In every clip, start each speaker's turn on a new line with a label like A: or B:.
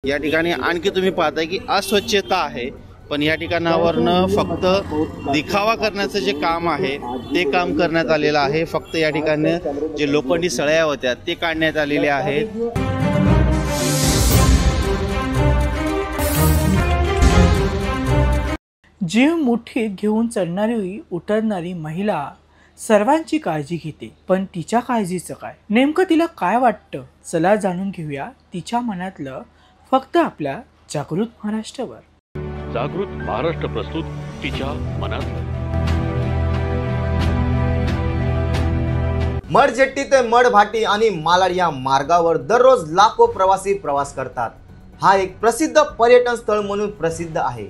A: या ठिकाणी आणखी तुम्ही पाहताय की अस्वच्छता आहे, पण या ठिकाणावरनं फक्त दिखावा करण्याचं जे काम आहे ते काम करण्यात आलेलं आहे। फक्त या ठिकाणी जे लोखंडी सळया होत्या ते काढण्यात आलेले आहेत।
B: जीव मुठीत घेऊन चढणारी उतरणारी महिला सर्वांची काळजी घेते, पण तिच्या काळजीचं काय? नेमकं तिला काय वाटतं? चला जाणून घेऊया तिच्या मनातलं, फक्त आपल्या जागृत महाराष्ट्रावर।
C: जागृत महाराष्ट्र प्रस्तुत तिच्या मनातलं।
D: मडजेट्टी ते मडभाटी आणि मालाड या मार्गावर दररोज लाखो प्रवासी प्रवास करतात। हा एक प्रसिद्ध पर्यटन स्थळ म्हणून प्रसिद्ध आहे।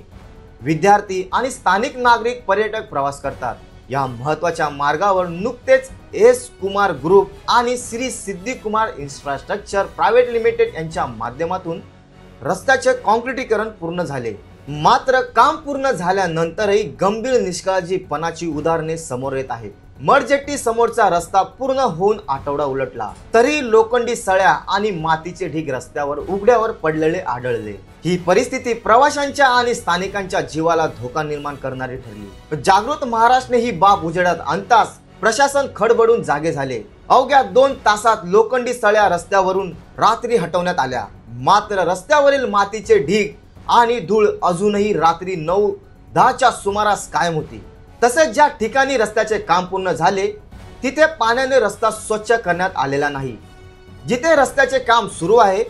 D: विद्यार्थी आणि स्थानिक नागरिक पर्यटक प्रवास करतात। या महत्त्वाच्या मार्गावर नुकतेच एस कुमार ग्रुप आणि श्री सिद्धी कुमार इन्फ्रास्ट्रक्चर प्रायव्हेट लिमिटेड यांच्या माध्यमातून रस्त्याचे काँक्रिटीकरण पूर्ण झाले। मात्र काम पूर्ण झाल्यानंतरही गंभीर निष्काळजीपणाची उदाहरणे समोर येत आहेत। मडजेट्टी समोरचा रस्ता पूर्ण होऊन आठवडा उलटला तरी लोखंडी सळ्या आणि मातीचे ढीग रस्त्यावर उघड्यावर पडलेले आढळले। ही परिस्थिती प्रवाशांच्या आणि स्थानिकांच्या जीवाला धोका निर्माण करणारी ठरली। जागृत महाराष्ट्राने ही बाब उजेडात आणताच प्रशासन खडबडून जागे झाले। अवघ्या 2 तासात लोखंडी सळ्या रस्त्यावरून रात्री हटवण्यात आल्या। मात्र रस्त्यावरील मातीचे ढीग आणि धूळ अजूनही रात्री 9-10च्या सुमारास कायम होती। तसेच ज्या ठिकाणी रस्त्याचे काम पूर्ण झाले तिथे पाण्याने रस्ता स्वच्छ करण्यात आलेला नाही। जिथे रस्त्याचे काम सुरू आहे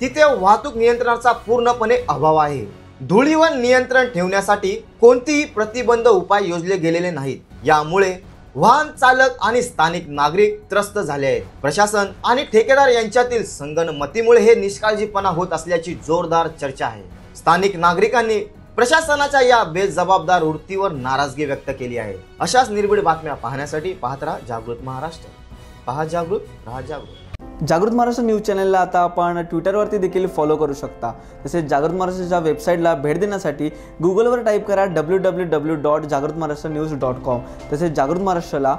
D: तिथे वाहतूक नियंत्रणाचा पूर्णपणे अभाव आहे। धुळीवर नियंत्रण ठेवण्यासाठी कोणतेही प्रतिबंध उपाय योजले गेलेले नाहीत। यामुळे वाहन चालक आणि स्थानिक नागरिक त्रस्त झाले आहेत। प्रशासन आणि ठेकेदार यांच्यातील संगनमतीमुळे हे निष्काळजीपणा होत असल्याची जोरदार चर्चा आहे। स्थानिक नागरिकांनी प्रशासनाच्या या बेजबाबदार वृत्तीवर नाराजगी व्यक्त केली आहे। अशाच निर्भीड बातम्या पाहण्यासाठी पाहत राहा जागृत महाराष्ट्र। पहा जागृत, राहा जागृत।
E: जागृत महाराष्ट्र न्यूज चॅनलला आता आपण ट्विटरवरती देखील फॉलो करू शकता। तसेच जागृत महाराष्ट्राच्या वेबसाईटला भेट देण्यासाठी गुगलवर टाईप करा www.jagratmaharashtranews.com। तसेच जागृत महाराष्ट्राला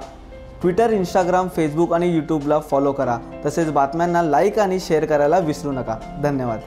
E: ट्विटर, इंस्टाग्राम, फेसबुक आणि यूट्यूबला फॉलो करा। तसेच बातम्यांना लाईक आणि शेअर करायला विसरू नका। धन्यवाद।